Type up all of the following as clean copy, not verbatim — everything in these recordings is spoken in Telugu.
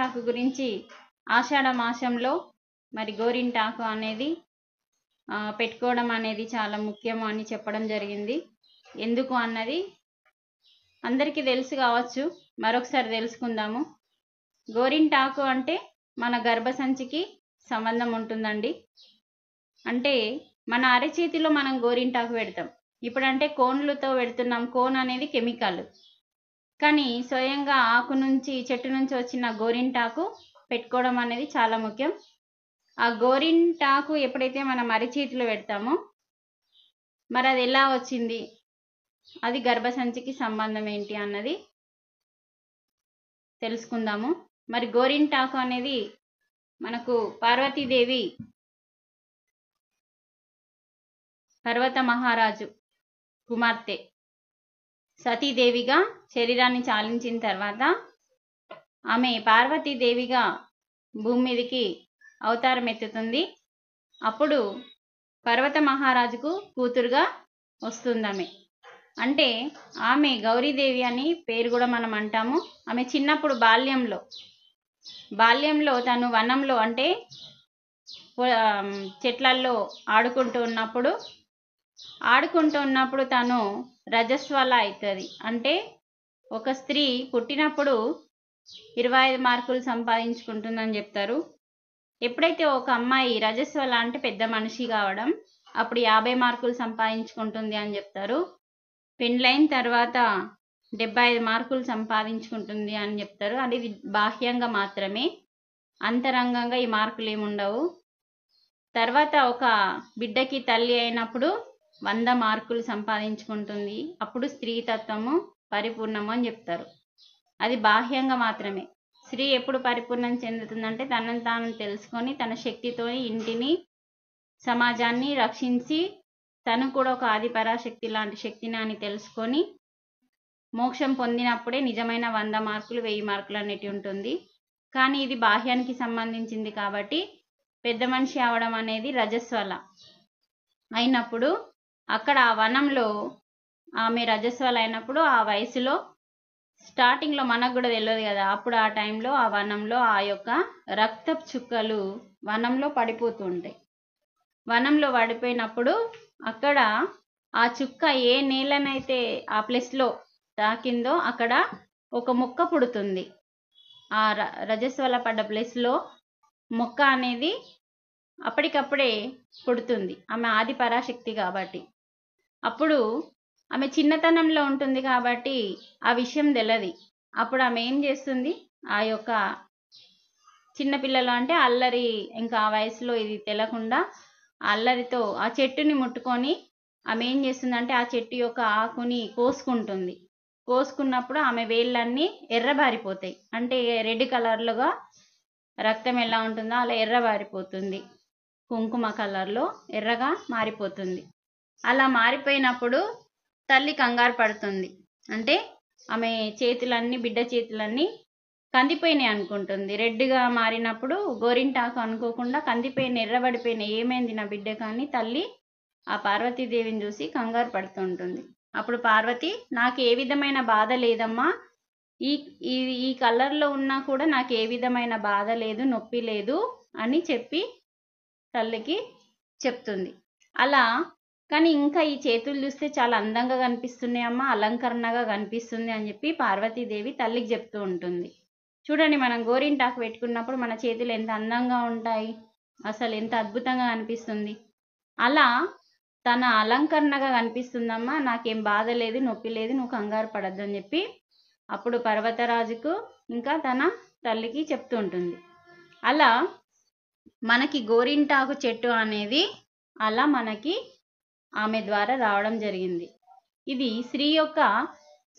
గోరింటాకు గురించి ఆషాఢ మాసంలో మరి గోరింటాకు అనేది పెట్టుకోవడం అనేది చాలా ముఖ్యము అని చెప్పడం జరిగింది. ఎందుకు అన్నది అందరికీ తెలుసు కావచ్చు, మరొకసారి తెలుసుకుందాము. గోరింటాకు అంటే మన గర్భసంచికి సంబంధం ఉంటుందండి. అంటే మన అరచేతిలో మనం గోరింటాకు పెడతాం. ఇప్పుడంటే కోన్లతో పెడుతున్నాం. కోన్ అనేది కెమికల్, కానీ స్వయంగా ఆకు నుంచి చెట్టు నుంచి వచ్చిన గోరింటాకు పెట్టుకోవడం అనేది చాలా ముఖ్యం. ఆ గోరింటాకు ఎప్పుడైతే మనం అరచేతిలో పెడతామో మరి అది ఎలా వచ్చింది, అది గర్భసంచికి సంబంధం ఏంటి అన్నది తెలుసుకుందాము. మరి గోరింటాకు అనేది మనకు పార్వతీదేవి పర్వత మహారాజు కుమార్తె సతీదేవిగా శరీరాన్ని చాలించిన తర్వాత ఆమె పార్వతీదేవిగా భూమి మీదకి అవతారం ఎత్తుతుంది. అప్పుడు పర్వత మహారాజుకు కూతురుగా వస్తుంది. అంటే ఆమె గౌరీదేవి అని పేరు కూడా మనం అంటాము. ఆమె చిన్నప్పుడు బాల్యంలో తను వనంలో అంటే చెట్లల్లో ఆడుకుంటూ ఉన్నప్పుడు తను రజస్వల అవుతుంది. అంటే ఒక స్త్రీ పుట్టినప్పుడు 25 మార్కులు సంపాదించుకుంటుందని చెప్తారు. ఎప్పుడైతే ఒక అమ్మాయి రజస్వల అంటే పెద్ద మనిషి కావడం, అప్పుడు 50 మార్కులు సంపాదించుకుంటుంది అని చెప్తారు. పెండ్లైన తర్వాత 75 మార్కులు సంపాదించుకుంటుంది అని చెప్తారు. అది బాహ్యంగా మాత్రమే, అంతరంగంగా ఈ మార్కులు ఏముండవు. తర్వాత ఒక బిడ్డకి తల్లి అయినప్పుడు 100 మార్కులు సంపాదించుకుంటుంది. అప్పుడు స్త్రీతత్వము పరిపూర్ణము అని చెప్తారు. అది బాహ్యంగా మాత్రమే. స్త్రీ ఎప్పుడు పరిపూర్ణం చెందుతుందంటే తనను తాను తెలుసుకొని తన శక్తితో ఇంటిని సమాజాన్ని రక్షించి తను కూడా ఒక ఆది పరాశక్తి లాంటి శక్తిని అని తెలుసుకొని మోక్షం పొందినప్పుడే నిజమైన 100 మార్కులు 1000 మార్కులు అనేటి ఉంటుంది. కానీ ఇది బాహ్యానికి సంబంధించింది కాబట్టి పెద్ద మనిషి అవడం అనేది రజస్వల అయినప్పుడు అక్కడ ఆ వనంలో ఆమె రజస్వల అయినప్పుడు ఆ వయసులో స్టార్టింగ్లో మనకు కూడా తెలియదు కదా, అప్పుడు ఆ టైంలో ఆ వనంలో ఆ యొక్క రక్తపు చుక్కలు వనంలో పడిపోతూ ఉంటాయి. వనంలో పడిపోయినప్పుడు అక్కడ ఆ చుక్క ఏ నేలనైతే ఆ ప్లేస్లో తాకిందో అక్కడ ఒక మొక్క పుడుతుంది. ఆ రజస్వల పడ్డ ప్లేస్లో మొక్క అనేది అప్పటికప్పుడే పుడుతుంది. ఆమె ఆది పరాశక్తి కాబట్టి. అప్పుడు ఆమె చిన్నతనంలో ఉంటుంది కాబట్టి ఆ విషయం తెలియదు. అప్పుడు ఆమె ఏం చేస్తుంది, ఆ యొక్క చిన్నపిల్లలు అంటే అల్లరి, ఇంకా ఆ వయసులో ఇది తెలియకుండా అల్లరితో ఆ చెట్టుని ముట్టుకొని ఆమె ఏం చేస్తుందంటే ఆ చెట్టు యొక్క ఆకుని కోసుకుంటుంది. కోసుకున్నప్పుడు ఆమె వేళ్ళన్నీ ఎర్రబారిపోతాయి. అంటే రెడ్ కలర్లుగా రక్తం ఎలా ఉంటుందో అలా ఎర్రబారిపోతుంది. కుంకుమ కలర్లో ఎర్రగా మారిపోతుంది. అలా మారిపోయినప్పుడు తల్లి కంగారు పడుతుంది. అంటే ఆమె చేతులన్నీ, బిడ్డ చేతులన్నీ కందిపోయినాయి అనుకుంటుంది. రెడ్గా మారినప్పుడు గోరింటాకు అనుకోకుండా కందిపోయిన, ఎర్రబడిపోయిన, ఏమైంది నా బిడ్డ కానీ తల్లి ఆ పార్వతీదేవిని చూసి కంగారు పడుతూ ఉంటుంది. అప్పుడు పార్వతి, నాకు ఏ విధమైన బాధ లేదమ్మా, ఈ కలర్లో ఉన్నా కూడా నాకు ఏ విధమైన బాధ లేదు, నొప్పి లేదు అని చెప్పి తల్లికి చెప్తుంది. అలా కానీ ఇంకా ఈ చేతులు చూస్తే చాలా అందంగా కనిపిస్తున్నాయి అమ్మ, అలంకరణగా కనిపిస్తుంది అని చెప్పి పార్వతీదేవి తల్లికి చెప్తూ ఉంటుంది. చూడండి, మనం గోరింటాకు పెట్టుకున్నప్పుడు మన చేతులు ఎంత అందంగా ఉంటాయి, అసలు ఎంత అద్భుతంగా కనిపిస్తుంది. అలా తన అలంకరణగా కనిపిస్తుందమ్మా, నాకేం బాధ లేదు, నొప్పి లేదు, నువ్వు కంగారు పడద్దు అని చెప్పి అప్పుడు పర్వతరాజుకు ఇంకా తన తల్లికి చెప్తూ ఉంటుంది. అలా మనకి గోరింటాకు చెట్టు అనేది అలా మనకి ఆమె ద్వారా రావడం జరిగింది. ఇది స్త్రీ యొక్క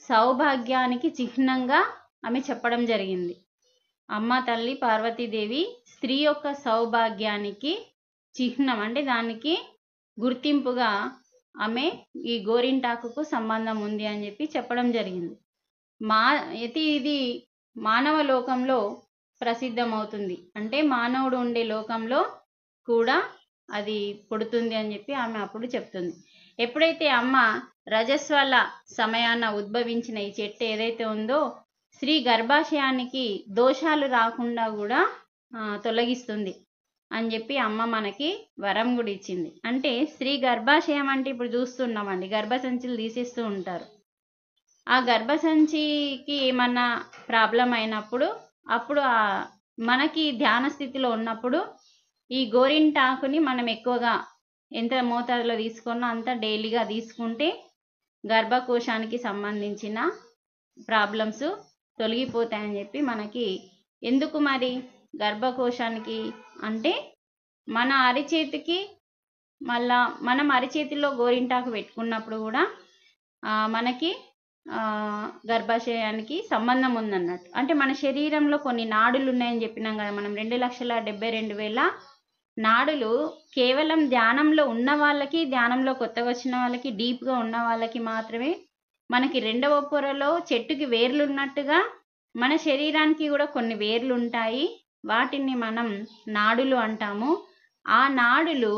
సౌభాగ్యానికి చిహ్నంగా ఆమె చెప్పడం జరిగింది. అమ్మ తల్లి పార్వతీదేవి స్త్రీ యొక్క సౌభాగ్యానికి చిహ్నం, అంటే దానికి గుర్తింపుగా ఆమె ఈ గోరింటాకుకు సంబంధం ఉంది అని చెప్పి చెప్పడం జరిగింది. ఇది మానవ లోకంలో ప్రసిద్ధమవుతుంది. అంటే మానవుడు ఉండే లోకంలో కూడా అది పుడుతుంది అని చెప్పి ఆమె అప్పుడు చెప్తుంది. ఎప్పుడైతే అమ్మ రజస్వల సమయాన ఉద్భవించిన ఈ చెట్టు ఏదైతే ఉందో స్త్రీ గర్భాశయానికి దోషాలు రాకుండా కూడా తొలగిస్తుంది అని చెప్పి అమ్మ మనకి వరం కూడా ఇచ్చింది. అంటే స్త్రీ గర్భాశయం అంటే ఇప్పుడు చూస్తున్నామండి, గర్భసంచులు తీసేస్తూ ఉంటారు. ఆ గర్భసంచికి ఏమన్నా ప్రాబ్లం అయినప్పుడు అప్పుడు మనకి ధ్యాన స్థితిలో ఉన్నప్పుడు ఈ గోరింటాకుని మనం ఎక్కువగా ఎంత మోతాదులో తీసుకున్నా అంత డైలీగా తీసుకుంటే గర్భకోశానికి సంబంధించిన ప్రాబ్లమ్స్ తొలగిపోతాయని చెప్పి మనకి. ఎందుకు మరి గర్భకోశానికి అంటే మన అరిచేతికి మళ్ళా మనం అరిచేతిలో గోరింటాకు పెట్టుకున్నప్పుడు కూడా మనకి గర్భాశయానికి సంబంధం ఉందన్నట్టు. అంటే మన శరీరంలో కొన్ని నాడులు ఉన్నాయని చెప్పినాం కదా మనం. 2,72,000 నాడులు కేవలం ధ్యానంలో ఉన్న వాళ్ళకి, ధ్యానంలో కొత్తగా వచ్చిన వాళ్ళకి, డీప్గా ఉన్న వాళ్ళకి మాత్రమే. మనకి రెండవ పొరలో చెట్టుకి వేర్లు ఉన్నట్టుగా మన శరీరానికి కూడా కొన్ని వేర్లు ఉంటాయి. వాటిని మనం నాడులు అంటాము. ఆ నాడులు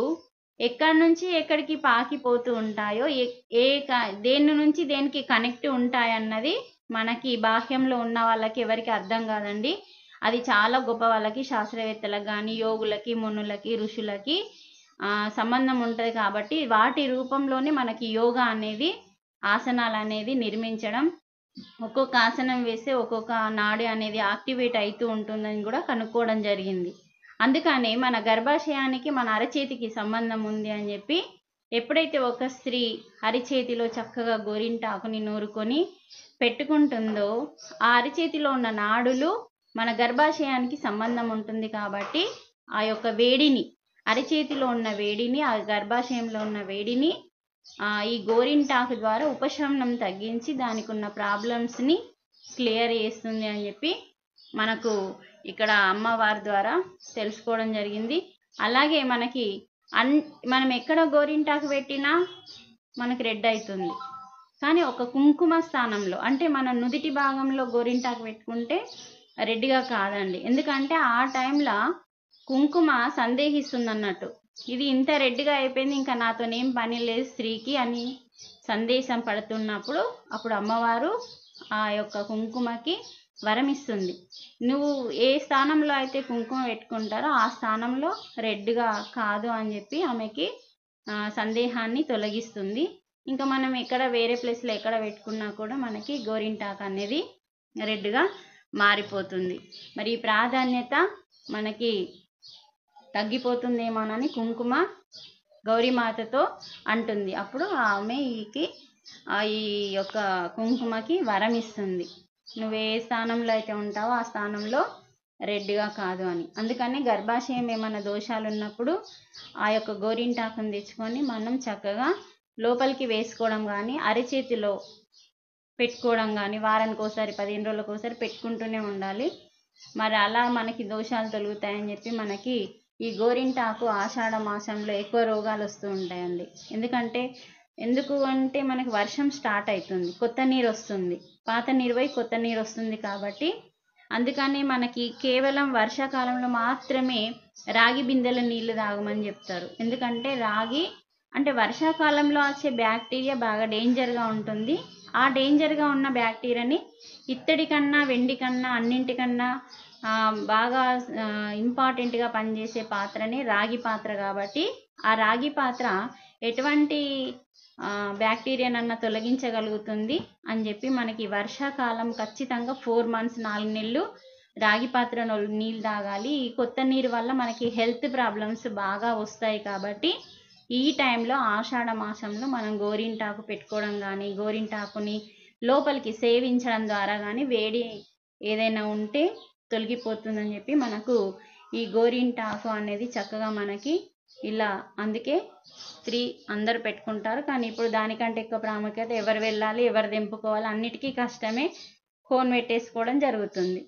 ఎక్కడి నుంచి ఎక్కడికి పాకిపోతూ ఉంటాయో, దేని నుంచి దేనికి కనెక్ట్ ఉంటాయన్నది మనకి బాహ్యంలో ఉన్న వాళ్ళకి ఎవరికి అర్థం కాదండి. అది చాలా గొప్ప వాళ్ళకి, శాస్త్రవేత్తలకు కానీ, యోగులకి, మునులకి, ఋషులకి సంబంధం ఉంటుంది. కాబట్టి వాటి రూపంలోనే మనకి యోగా అనేది, ఆసనాలు అనేది నిర్మించడం, ఒక్కొక్క ఆసనం వేస్తే ఒక్కొక్క నాడి అనేది యాక్టివేట్ అవుతూ ఉంటుందని కూడా కనుక్కోవడం జరిగింది. అందుకనే మన గర్భాశయానికి మన అరచేతికి సంబంధం ఉంది అని చెప్పి ఎప్పుడైతే ఒక స్త్రీ అరిచేతిలో చక్కగా గోరింటాకుని నూరుకొని పెట్టుకుంటుందో ఆ అరిచేతిలో ఉన్న నాడులు మన గర్భాశయానికి సంబంధం ఉంటుంది. కాబట్టి ఆ యొక్క వేడిని, అరిచేతిలో ఉన్న వేడిని, ఆ గర్భాశయంలో ఉన్న వేడిని ఈ గోరింటాకు ద్వారా ఉపశమనం తగ్గించి దానికి ఉన్న ప్రాబ్లమ్స్ని క్లియర్ చేస్తుంది అని చెప్పి మనకు ఇక్కడ అమ్మవారి ద్వారా తెలుసుకోవడం జరిగింది. అలాగే మనకి మనం ఎక్కడ గోరింటాకు పెట్టినా మనకి రెడ్ అవుతుంది. కానీ ఒక కుంకుమ స్థానంలో, అంటే మన నుదిటి భాగంలో గోరింటాకు పెట్టుకుంటే రెడ్గా కాదండి. ఎందుకంటే ఆ టైంలో కుంకుమ సందేహిస్తుంది అన్నట్టు, ఇది ఇంత రెడ్గా అయిపోయింది, ఇంకా నాతోనేం పని లేదు స్త్రీకి అని సందేశం పడుతున్నప్పుడు అప్పుడు అమ్మవారు ఆ యొక్క కుంకుమకి వరం ఇస్తుంది. నువ్వు ఏ స్థానంలో అయితే కుంకుమ పెట్టుకుంటారో ఆ స్థానంలో రెడ్గా కాదు అని చెప్పి ఆమెకి సందేహాన్ని తొలగిస్తుంది. ఇంకా మనం ఎక్కడ వేరే ప్లేస్లో ఎక్కడ పెట్టుకున్నా కూడా మనకి గోరింటాకు అనేది రెడ్గా మారిపోతుంది. మరి ఈ ప్రాధాన్యత మనకి తగ్గిపోతుందేమోనని కుంకుమ గౌరీమాతతో అంటుంది. అప్పుడు ఆమెకి ఈ యొక్క కుంకుమకి వరం ఇస్తుంది, నువ్వు ఏ స్థానంలో అయితే ఉంటావో ఆ స్థానంలో రెడ్గా కాదు అని. అందుకని గర్భాశయం ఏమైనా దోషాలు ఉన్నప్పుడు ఆ యొక్క గోరింటాకును తెచ్చుకొని మనం చక్కగా లోపలికి వేసుకోవడం కానీ, అరచేతిలో పెట్టుకోవడం కానీ, వారానికి ఒకసారి 15 రోజులకు ఒకసారి పెట్టుకుంటూనే ఉండాలి. మరి అలా మనకి దోషాలు తొలుగుతాయని చెప్పి మనకి ఈ గోరింటాకు ఆషాఢ మాసంలో ఎక్కువ రోగాలు వస్తూ ఉంటాయండి. ఎందుకు అంటే మనకి వర్షం స్టార్ట్ అవుతుంది, కొత్త నీరు వస్తుంది, పాత నీరు పోయి కొత్త నీరు వస్తుంది. కాబట్టి అందుకని మనకి కేవలం వర్షాకాలంలో మాత్రమే రాగి బిందెల నీళ్లు తాగమని చెప్తారు. ఎందుకంటే రాగి అంటే వర్షాకాలంలో వచ్చే బ్యాక్టీరియా బాగా డేంజర్గా ఉంటుంది. ఆ డేంజర్గా ఉన్న బ్యాక్టీరియాని ఇత్తడి కన్నా, వెండి కన్నా, అన్నింటికన్నా బాగా ఇంపార్టెంట్గా పనిచేసే పాత్రనే రాగి పాత్ర. కాబట్టి ఆ రాగి పాత్ర ఎటువంటి బ్యాక్టీరియానన్నా తొలగించగలుగుతుంది అని చెప్పి మనకి వర్షాకాలం ఖచ్చితంగా 4 months 4 నెలలు రాగి పాత్రలో నీళ్ళు తాగాలి. ఈ కొత్త నీరు వల్ల మనకి హెల్త్ ప్రాబ్లమ్స్ బాగా వస్తాయి. కాబట్టి ఈ టైంలో ఆషాఢ మాసంలో మనం గోరింటాకు పెట్టుకోవడం కానీ, గోరింటాకుని లోపలికి సేవించడం ద్వారా కానీ వేడి ఏదైనా ఉంటే తొలగిపోతుందని చెప్పి మనకు ఈ గోరింటాకు అనేది చక్కగా మనకి ఇలా. అందుకే స్త్రీ అందరు పెట్టుకుంటారు, కానీ ఇప్పుడు దానికంటే ఎక్కువ ప్రాముఖ్యత ఎవరు వెళ్ళాలి, ఎవరు దింపుకోవాలి, అన్నిటికీ కష్టమే. కోన్ పెట్టేసుకోవడం జరుగుతుంది.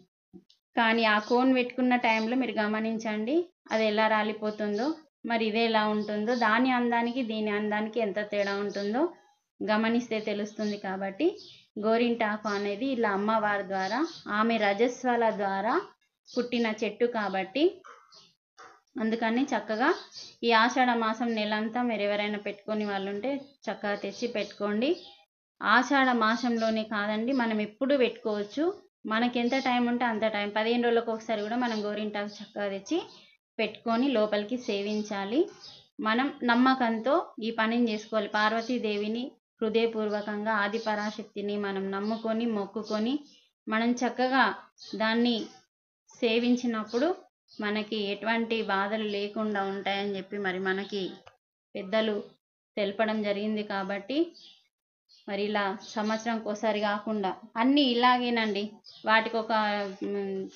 కానీ ఆ కోన్ పెట్టుకున్న టైంలో మీరు గమనించండి అది ఎలా రాలిపోతుందో, మరి ఇదే ఎలా ఉంటుందో, దాని అందానికి దీని అందానికి ఎంత తేడా ఉంటుందో గమనిస్తే తెలుస్తుంది. కాబట్టి గోరింటాకు అనేది ఇలా అమ్మవారి ద్వారా, ఆమె రజస్వల ద్వారా పుట్టిన చెట్టు కాబట్టి అందుకని చక్కగా ఈ ఆషాఢ మాసం నెలంతా మీరు ఎవరైనా పెట్టుకొని వాళ్ళు ఉంటే చక్కగా తెచ్చి పెట్టుకోండి. ఆషాఢ మాసంలోనే కాదండి, మనం ఎప్పుడు పెట్టుకోవచ్చు. మనకి ఎంత టైం ఉంటే అంత టైం, 15 రోజులకు ఒకసారి కూడా మనం గోరింటాకు చక్కగా తెచ్చి పెట్టుకొని లోపలికి సేవించాలి. మనం నమ్మకంతో ఈ పనిని చేసుకోవాలి. పార్వతీదేవిని హృదయపూర్వకంగా ఆది పరాశక్తిని మనం నమ్ముకొని మొక్కుకొని మనం చక్కగా దాన్ని సేవించినప్పుడు మనకి ఎటువంటి బాధలు లేకుండా ఉంటాయని చెప్పి మరి మనకి పెద్దలు తెలపడం జరిగింది. కాబట్టి మరి ఇలా సంవత్సరంకి ఒకసారి కాకుండా అన్నీ ఇలాగేనండి. వాటికి ఒక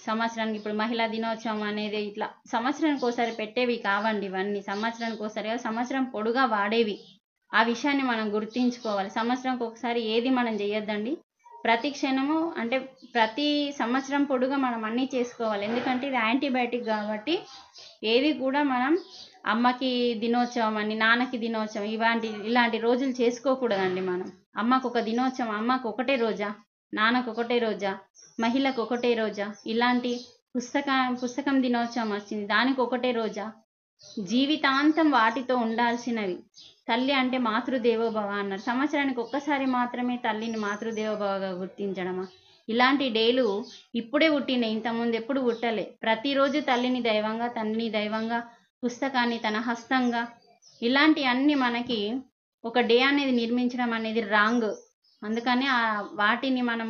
సంవత్సరానికి ఇప్పుడు మహిళా దినోత్సవం అనేది ఇట్లా సంవత్సరానికి ఒకసారి పెట్టేవి కావండి. ఇవన్నీ సంవత్సరానికి ఒకసారి, సంవత్సరం పొడుగా వాడేవి. ఆ విషయాన్ని మనం గుర్తించుకోవాలి. సంవత్సరంకి ఒకసారి ఏది మనం చేయొద్దండి. ప్రతి క్షణము అంటే ప్రతి సంవత్సరం పొడుగా మనం అన్నీ చేసుకోవాలి. ఎందుకంటే ఇది యాంటీబయాటిక్ కాబట్టి ఏది కూడా మనం అమ్మకి దినోత్సవం అని, నాన్నకి దినోత్సవం ఇలాంటి రోజులు చేసుకోకూడదండి. మనం అమ్మకు ఒక దినోత్సవం, అమ్మకు ఒకటే రోజా, నాన్నకు ఒకటే రోజా, మహిళకు ఒకటే రోజా, ఇలాంటి పుస్తకం దినోత్సవం వచ్చింది దానికి ఒకటే రోజా, జీవితాంతం వాటితో ఉండాల్సినవి. తల్లి అంటే మాతృదేవోభవ అన్నారు. సంవత్సరానికి ఒక్కసారి మాత్రమే తల్లిని మాతృదేవోభవగా గుర్తించడమా? ఇలాంటి డేలు ఇప్పుడే పుట్టినాయి, ఇంతకుముందు ఎప్పుడు పుట్టలే. ప్రతిరోజు తల్లిని దైవంగా, తండ్రిని దైవంగా, పుస్తకాన్ని తన హస్తంగా, ఇలాంటి అన్ని మనకి ఒక డే అనేది నిర్మించడం అనేది రాంగ్. అందుకని వాటిని మనం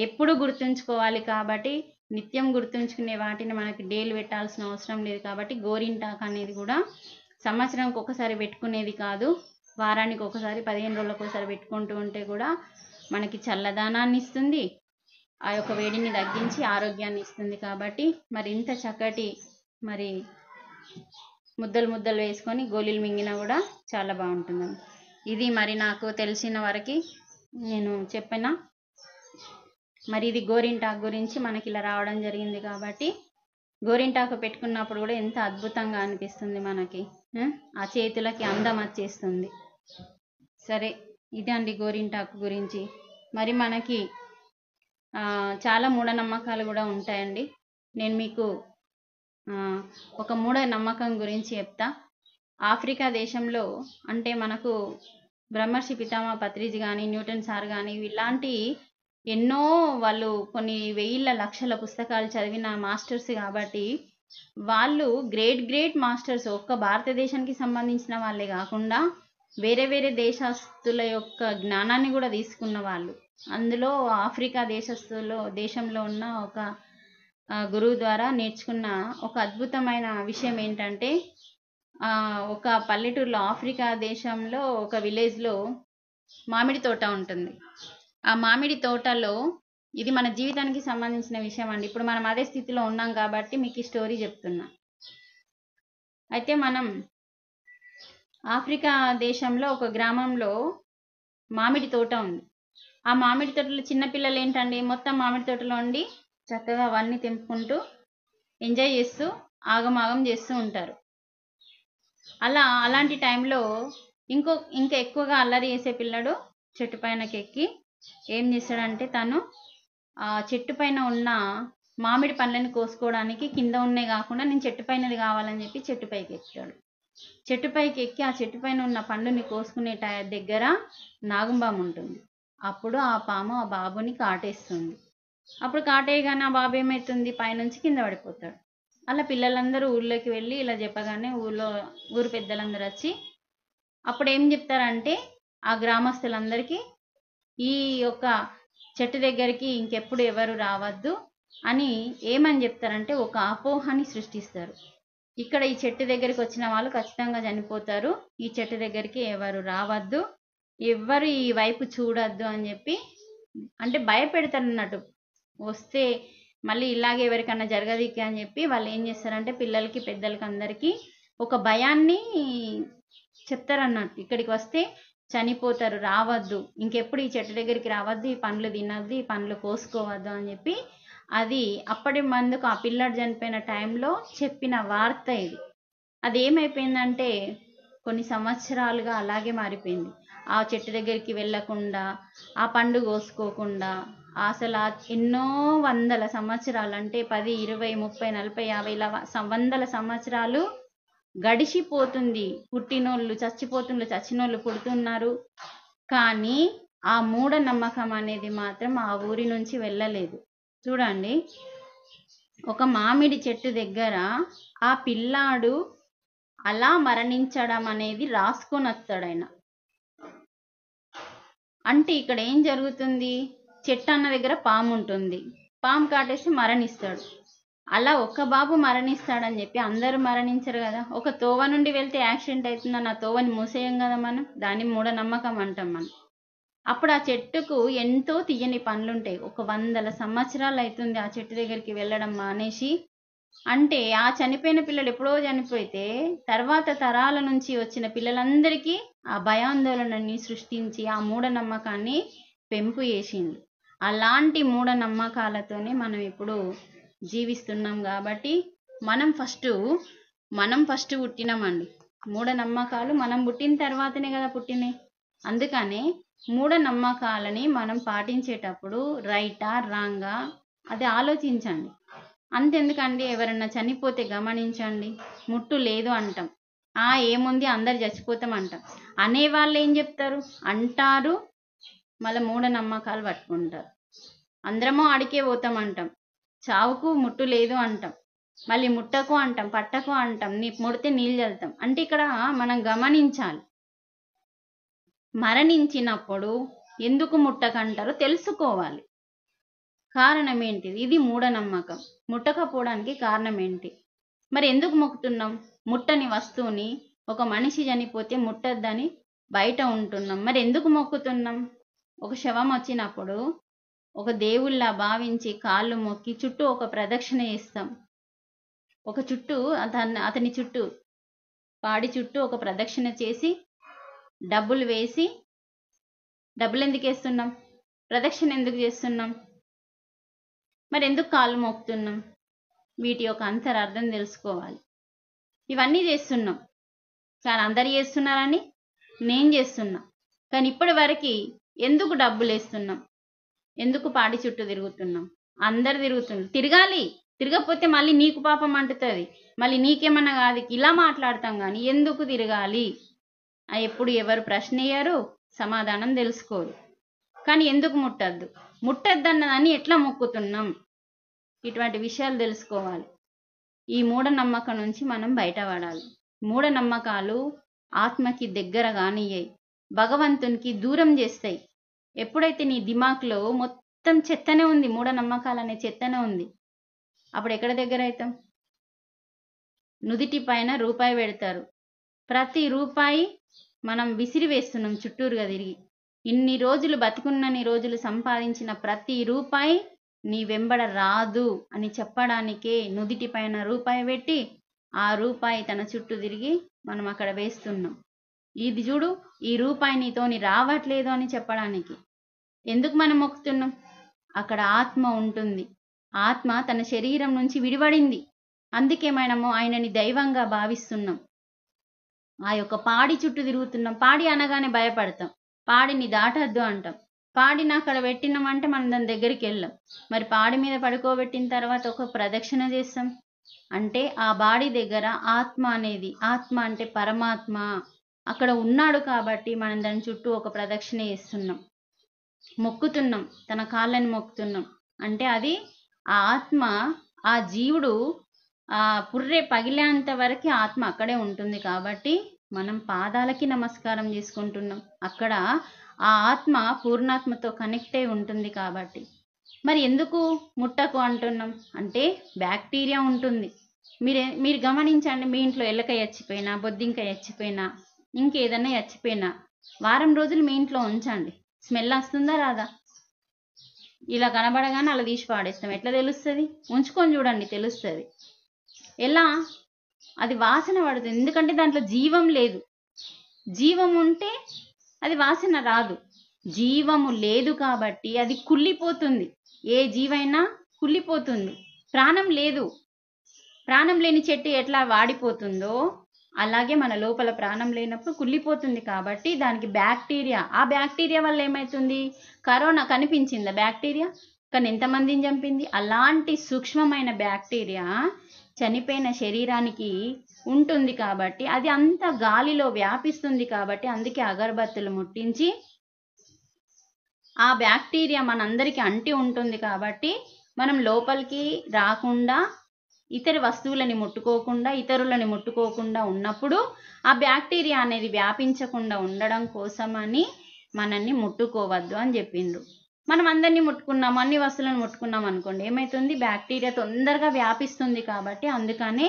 ఎప్పుడు గుర్తుంచుకోవాలి. కాబట్టి నిత్యం గుర్తుంచుకునే వాటిని మనకి డేలు పెట్టాల్సిన అవసరం లేదు. కాబట్టి గోరింటాకు అనేది కూడా సంవత్సరానికి ఒకసారి పెట్టుకునేది కాదు, వారానికి ఒకసారి, 15 రోజులకు ఒకసారి పెట్టుకుంటూ ఉంటే కూడా మనకి చల్లదనాన్ని ఇస్తుంది, ఆ యొక్క వేడిని తగ్గించి ఆరోగ్యాన్ని ఇస్తుంది. కాబట్టి మరి ఇంత చక్కటి మరి ముద్దలు వేసుకొని గోళీలు మింగినా కూడా చాలా బాగుంటుంది. ఇది మరి నాకు తెలిసిన వరకు నేను చెప్పిన మరి ఇది గోరింటాకు గురించి మనకి ఇలా రావడం జరిగింది. కాబట్టి గోరింటాకు పెట్టుకున్నప్పుడు కూడా ఎంత అద్భుతంగా అనిపిస్తుంది మనకి, ఆ చేతులకి అందం వచ్చేస్తుంది. సరే, ఇదే అండి గోరింటాకు గురించి. మరి మనకి చాలా మూఢనమ్మకాలు కూడా ఉంటాయండి. నేను మీకు ఒక మూఢనమ్మకం గురించి చెప్తా. ఆఫ్రికా దేశంలో అంటే మనకు బ్రహ్మర్షి పితామహ పత్రిజీ కానీ, న్యూటన్ సార్ కానీ, ఇలాంటి ఎన్నో వాళ్ళు కొన్ని వేల లక్షల పుస్తకాలు చదివిన మాస్టర్స్ కాబట్టి వాళ్ళు గ్రేట్ మాస్టర్స్. ఒక్క భారతదేశానికి సంబంధించిన వాళ్ళే కాకుండా వేరే దేశస్తుల యొక్క జ్ఞానాన్ని కూడా తీసుకున్న వాళ్ళు. అందులో ఆఫ్రికా దేశంలో ఉన్న ఒక గురువు ద్వారా నేర్చుకున్న ఒక అద్భుతమైన విషయం ఏంటంటే, ఒక పల్లెటూరులో ఆఫ్రికా దేశంలో ఒక విలేజ్లో మామిడి తోట ఉంటుంది. ఆ మామిడి తోటలో, ఇది మన జీవితానికి సంబంధించిన విషయం అండి. ఇప్పుడు మనం అదే స్థితిలో ఉన్నాం కాబట్టి మీకు ఈ స్టోరీ చెప్తున్నా. అయితే మనం ఆఫ్రికా దేశంలో ఒక గ్రామంలో మామిడి తోట ఉంది. ఆ మామిడి తోటలో చిన్నపిల్లలు ఏంటండి, మొత్తం మామిడి తోటలో ఉండి చక్కగా అవన్నీ తెంపుకుంటూ ఎంజాయ్ చేస్తూ ఆగమాగం చేస్తూ ఉంటారు. అలాంటి టైంలో ఇంకా ఎక్కువగా అల్లరి చేసే పిల్లడు చెట్టు పైనకి ఎక్కి ఏం చేస్తాడంటే, తను ఆ చెట్టు పైన ఉన్న మామిడి పండ్లని కోసుకోవడానికి కింద ఉన్నాయి కాకుండా నేను చెట్టు పైనది కావాలని చెప్పి చెట్టు పైకి ఎక్కుతాడు. చెట్టు పైకి ఎక్కి ఆ చెట్టు పైన ఉన్న పండుని కోసుకునే దగ్గర నాగుంబాము ఉంటుంది. అప్పుడు ఆ పాము ఆ బాబుని కాటేస్తుంది. అప్పుడు కాటేయగానే ఆ బాబు ఏమవుతుంది, పైనుంచి కింద పడిపోతాడు. అలా పిల్లలందరూ ఊళ్ళోకి వెళ్ళి ఇలా చెప్పగానే ఊరు పెద్దలందరూ వచ్చి అప్పుడు ఏం చెప్తారంటే, ఆ గ్రామస్తులందరికీ ఈ యొక్క చెట్టు దగ్గరికి ఇంకెప్పుడు ఎవరు రావద్దు అని ఏమని చెప్తారంటే ఒక అపోహని సృష్టిస్తారు. ఇక్కడ ఈ చెట్టు దగ్గరికి వచ్చిన వాళ్ళు ఖచ్చితంగా చనిపోతారు, ఈ చెట్టు దగ్గరికి ఎవరు రావద్దు, ఎవ్వరు ఈ వైపు చూడద్దు అని చెప్పి అంటే భయపెడతారు అన్నట్టు. వస్తే మళ్ళీ ఇలాగే ఎవరికన్నా జరగదు అని చెప్పి వాళ్ళు ఏం చేస్తారంటే పిల్లలకి పెద్దలకి అందరికీ ఒక భయాన్ని చెప్తారన్నట్టు. ఇక్కడికి వస్తే చనిపోతారు, రావద్దు, ఇంకెప్పుడు ఈ చెట్టు దగ్గరికి రావద్దు, ఈ పండ్లు తినద్దు, ఈ పండ్లు కోసుకోవద్దు అని చెప్పి అది అప్పటి మందుకు ఆ పిల్లడు చనిపోయిన టైంలో చెప్పిన వార్త ఇది. అది ఏమైపోయిందంటే కొన్ని సంవత్సరాలుగా అలాగే మారిపోయింది. ఆ చెట్టు దగ్గరికి వెళ్ళకుండా, ఆ పండు కోసుకోకుండా అసలు ఎన్నో వందల సంవత్సరాలు అంటే 10, 20, 30, 40, 50 ఇలా వందల సంవత్సరాలు గడిచిపోతుంది. పుట్టినోళ్ళు చచ్చిపోతున్నారు, చచ్చినోళ్ళు పుడుతున్నారు. కానీ ఆ మూఢనమ్మకం అనేది మాత్రం ఆ ఊరి నుంచి వెళ్ళలేదు. చూడండి, ఒక మామిడి చెట్టు దగ్గర ఆ పిల్లాడు అలా మరణించడం అనేది రాసుకొని వస్తాడు ఆయన. అంటే ఇక్కడ ఏం జరుగుతుంది? చెట్టు అన్న దగ్గర పాము ఉంటుంది, పాము కాటేసి మరణిస్తాడు. అలా ఒక్క బాబు మరణిస్తాడని చెప్పి అందరూ మరణించరు కదా. ఒక తోవ నుండి వెళ్తే యాక్సిడెంట్ అవుతుందని ఆ తోవని మూసేయం కదా మనం, దాన్ని మూఢనమ్మకం అంటాం మనం. అప్పుడు ఆ చెట్టుకు ఎంతో తీయని పండ్లుంటాయి. ఒక 100 సంవత్సరాలు అవుతుంది ఆ చెట్టు దగ్గరికి వెళ్ళడం మానేసి. అంటే ఆ చనిపోయిన పిల్లలు ఎప్పుడో చనిపోతే తర్వాత తరాల నుంచి వచ్చిన పిల్లలందరికీ ఆ భయాందోళనని సృష్టించి ఆ మూఢనమ్మకాన్ని పెంపు చేసింది. అలాంటి మూఢనమ్మకాలతోనే మనం ఇప్పుడు జీవిస్తున్నాం. కాబట్టి మనం ఫస్ట్ పుట్టినామండి. మూఢనమ్మకాలు మనం పుట్టిన తర్వాతనే కదా పుట్టినాయి. అందుకనే మూఢనమ్మకాలని మనం పాటించేటప్పుడు రైటా రాంగా అది ఆలోచించండి. అంతెందుకండి, ఎవరన్నా చనిపోతే గమనించండి, ముట్టు లేదు అంటాం. ఏముంది అందరు చచ్చిపోతాం అంటాం. అనేవాళ్ళు ఏం చెప్తారు అంటారు, మళ్ళీ మూఢనమ్మకాలు పట్టుకుంటారు. అందరమో ఆడికే పోతాం అంటాం, చావుకు ముట్టు లేదు అంటాం, మళ్ళీ ముట్టకు అంటాం, పట్టకు అంటాం, ముడితే నీళ్ళు చల్లుతాం. అంటే ఇక్కడ మనం గమనించాలి, మరణించినప్పుడు ఎందుకు ముట్టకంటారో తెలుసుకోవాలి. కారణం ఏంటిది? ఇది మూఢనమ్మకం. ముట్టకపోవడానికి కారణం ఏంటి? మరి ఎందుకు మొక్కుతున్నాం? ముట్టని వస్తువుని, ఒక మనిషి చనిపోతే ముట్టద్దని బయట ఉంటున్నాం. మరి ఎందుకు మొక్కుతున్నాం? ఒక శవం వచ్చినప్పుడు ఒక దేవుళ్ళ భావించి కాళ్ళు మొక్కి చుట్టూ ఒక ప్రదక్షిణ చేస్తాం. ఒక చుట్టూ అతని చుట్టూ పాడి చుట్టూ ఒక ప్రదక్షిణ చేసి డబ్బులు వేసి, డబ్బులు ఎందుకు వేస్తున్నాం? ప్రదక్షిణ ఎందుకు చేస్తున్నాం? మరి ఎందుకు కాళ్ళు మోపుతున్నాం? వీటి యొక్క అంతరార్థం తెలుసుకోవాలి. ఇవన్నీ చేస్తున్నాం, కానీ అందరు చేస్తున్నారని నేను చేస్తున్నా. కానీ ఇప్పటి వరకు ఎందుకు డబ్బులు వేస్తున్నాం? ఎందుకు పాడి చుట్టూ తిరుగుతున్నాం? అందరు తిరుగుతున్నారు, తిరగాలి. తిరగకపోతే మళ్ళీ నీకు పాపం అంటుతుంది, మళ్ళీ నీకేమన్నా కాదు, ఇలా మాట్లాడతాం. కానీ ఎందుకు తిరగాలి ఎప్పుడు ఎవరు ప్రశ్న అయ్యారు, సమాధానం తెలుసుకోరు. కానీ ఎందుకు ముట్టద్దు అన్నదాన్ని ఎట్లా మొక్కుతున్నాం? ఇటువంటి విషయాలు తెలుసుకోవాలి. ఈ మూఢనమ్మకం నుంచి మనం బయటపడాలి. మూఢనమ్మకాలు ఆత్మకి దగ్గర కానియ్యాయి, భగవంతునికి దూరం చేస్తాయి. ఎప్పుడైతే నీ దిమాక్లో మొత్తం చెత్తనే ఉంది, మూఢనమ్మకాలు అనే చెత్తనే ఉంది, అప్పుడు ఎక్కడ దగ్గర అవుతాం? నుదిటి పైన రూపాయి పెడతారు, ప్రతి రూపాయి మనం విసిరి వేస్తున్నాం చుట్టూరుగా తిరిగి. ఇన్ని రోజులు బతికున్నన్ని రోజులు సంపాదించిన ప్రతి రూపాయి నీ వెంబడ రాదు అని చెప్పడానికే నుదిటి పైన రూపాయి పెట్టి ఆ రూపాయి తన చుట్టూ తిరిగి మనం అక్కడ వేస్తున్నాం. ఇది చూడు, ఈ రూపాయి నీతోని రావట్లేదు అని చెప్పడానికి. ఎందుకు మనం మొక్కుతున్నాం? అక్కడ ఆత్మ ఉంటుంది, ఆత్మ తన శరీరం నుంచి విడిపడింది, అందుకే మనము ఆయనని దైవంగా భావిస్తున్నాం. ఆ యొక్క పాడి చుట్టూ తిరుగుతున్నాం. పాడి అనగానే భయపడతాం, పాడిని దాటద్దు అంటాం. పాడిని అక్కడ పెట్టినామంటే మనం దాని దగ్గరికి వెళ్ళాం. మరి పాడి మీద పడుకోబెట్టిన తర్వాత ఒక ప్రదక్షిణ చేస్తాం. అంటే ఆ బాడీ దగ్గర ఆత్మ అంటే పరమాత్మ అక్కడ ఉన్నాడు. కాబట్టి మనం దాని చుట్టూ ఒక ప్రదక్షిణ చేస్తున్నాం, మొక్కుతున్నాం, తన కాళ్ళని మొక్కుతున్నాం. అంటే అది ఆ ఆత్మ, ఆ జీవుడు ఆ పుర్రె పగిలేంత వరకు ఆత్మ అక్కడే ఉంటుంది. కాబట్టి మనం పాదాలకి నమస్కారం చేసుకుంటున్నాం. అక్కడ ఆ ఆత్మ పూర్ణాత్మతో కనెక్ట్ అయి ఉంటుంది. కాబట్టి మరి ఎందుకు ముట్టకు అంటున్నాం? అంటే బ్యాక్టీరియా ఉంటుంది. మీరు గమనించండి, మీ ఇంట్లో ఎల్లకాయ చచ్చిపోయినా, బొద్దింకాయ చచ్చిపోయినా, ఇంకేదన్నా చచ్చిపోయినా వారం రోజులు మీ ఇంట్లో ఉంచండి, స్మెల్ వస్తుందా రాదా? ఇలా కనబడగానే అలా తీసి పాడేస్తాం. ఎట్లా తెలుస్తుంది? ఉంచుకొని చూడండి, తెలుస్తుంది. ఎలా? అది వాసన పడుతుంది, ఎందుకంటే దాంట్లో జీవం లేదు. జీవం ఉంటే అది వాసన రాదు. జీవము లేదు కాబట్టి అది కుళ్ళిపోతుంది. ఏ జీవైనా కుళ్ళిపోతుంది. ప్రాణం లేదు. ప్రాణం లేని చెట్టు ఎట్లా వాడిపోతుందో అలాగే మన లోపల ప్రాణం లేనప్పుడు కుళ్ళిపోతుంది. కాబట్టి దానికి బ్యాక్టీరియా, ఆ బ్యాక్టీరియా వల్ల ఏమవుతుంది? కరోనా కనిపించిందా బ్యాక్టీరియా? కానీ ఎంతమందిని చంపింది? అలాంటి సూక్ష్మమైన బ్యాక్టీరియా చనిపోయిన శరీరానికి ఉంటుంది. కాబట్టి అది అంత గాలిలో వ్యాపిస్తుంది. కాబట్టి అందుకే అగరబత్తులు ముట్టించి ఆ బ్యాక్టీరియా మనందరికీ అంటి ఉంటుంది. కాబట్టి మనం లోపలికి రాకుండా ఇతర వస్తువులని ముట్టుకోకుండా ఇతరులని ముట్టుకోకుండా ఉన్నప్పుడు ఆ బ్యాక్టీరియా అనేది వ్యాపించకుండా ఉండడం కోసమని మనల్ని ముట్టుకోవద్దు అని చెప్పిండ్రు. మనం అందరినీ ముట్టుకున్నాం, అన్ని వస్తువులను ముట్టుకున్నాం అనుకోండి, ఏమవుతుంది, బ్యాక్టీరియా తొందరగా వ్యాపిస్తుంది. కాబట్టి అందుకనే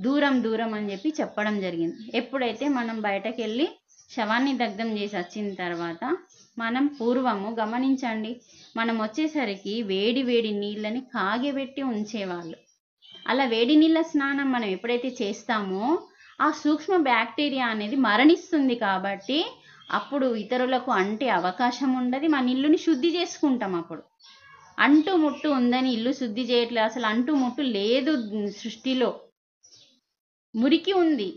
దూరం దూరం అని చెప్పి చెప్పడం జరిగింది. ఎప్పుడైతే మనం బయటకు వెళ్ళి శవాన్ని దగ్ధం చేసి వచ్చిన తర్వాత మనం పూర్వము గమనించండి, మనం వచ్చేసరికి వేడి వేడి నీళ్ళని కాగబెట్టి ఉంచేవాళ్ళు. అలా వేడి నీళ్ళ స్నానం మనం ఎప్పుడైతే చేస్తామో ఆ సూక్ష్మ బ్యాక్టీరియా అనేది మరణిస్తుంది. కాబట్టి అప్పుడు ఇతరులకు అంటే అవకాశం ఉండదు, మన ఇల్లుని శుద్ధి చేసుకుంటాం. అప్పుడు అంటు ముట్టు ఉందని ఇల్లు శుద్ధి చేయట్లేదు, అసలు అంటు ముట్టు లేదు సృష్టిలో. మురికి ఉంది,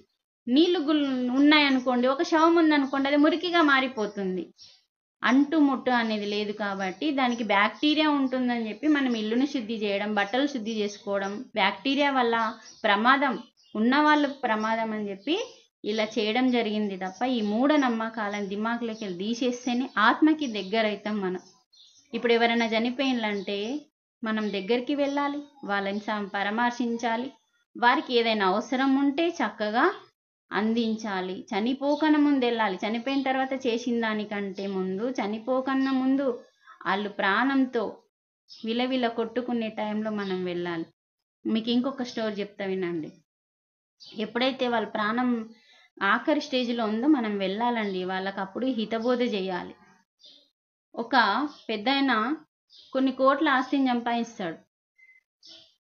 నీళ్లు ఉన్నాయనుకోండి, ఒక శవం ఉందనుకోండి, అది మురికిగా మారిపోతుంది. అంటు ముట్టు అనేది లేదు కాబట్టి దానికి బ్యాక్టీరియా ఉంటుందని చెప్పి మనం ఇల్లును శుద్ధి చేయడం, బట్టలు శుద్ధి చేసుకోవడం, బ్యాక్టీరియా వల్ల ప్రమాదం, ఉన్నవాళ్ళు ప్రమాదం అని చెప్పి ఇలా చేయడం జరిగింది తప్ప ఈ మూఢనమ్మకాలను దిమాకులోకి వెళ్ళి తీసేస్తేనే ఆత్మకి దగ్గర అవుతాం మనం. ఇప్పుడు ఎవరైనా చనిపోయిందంటే మనం దగ్గరికి వెళ్ళాలి, వాళ్ళని పరామర్శించాలి, వారికి ఏదైనా అవసరం ఉంటే చక్కగా అందించాలి. చనిపోకన ముందు వెళ్ళాలి, చనిపోయిన తర్వాత చేసిన దానికంటే ముందు, చనిపోకన్నా ముందు వాళ్ళు ప్రాణంతో విలవిల కొట్టుకునే టైంలో మనం వెళ్ళాలి. మీకు ఇంకొక స్టోరీ చెప్తా వినండి. ఎప్పుడైతే వాళ్ళ ప్రాణం ఆఖరి స్టేజ్లో ఉందో మనం వెళ్ళాలండి, వాళ్ళకి అప్పుడు హితబోధ చేయాలి. ఒక పెద్దాయన కొన్ని కోట్ల ఆస్తిని సంపాదిస్తాడు,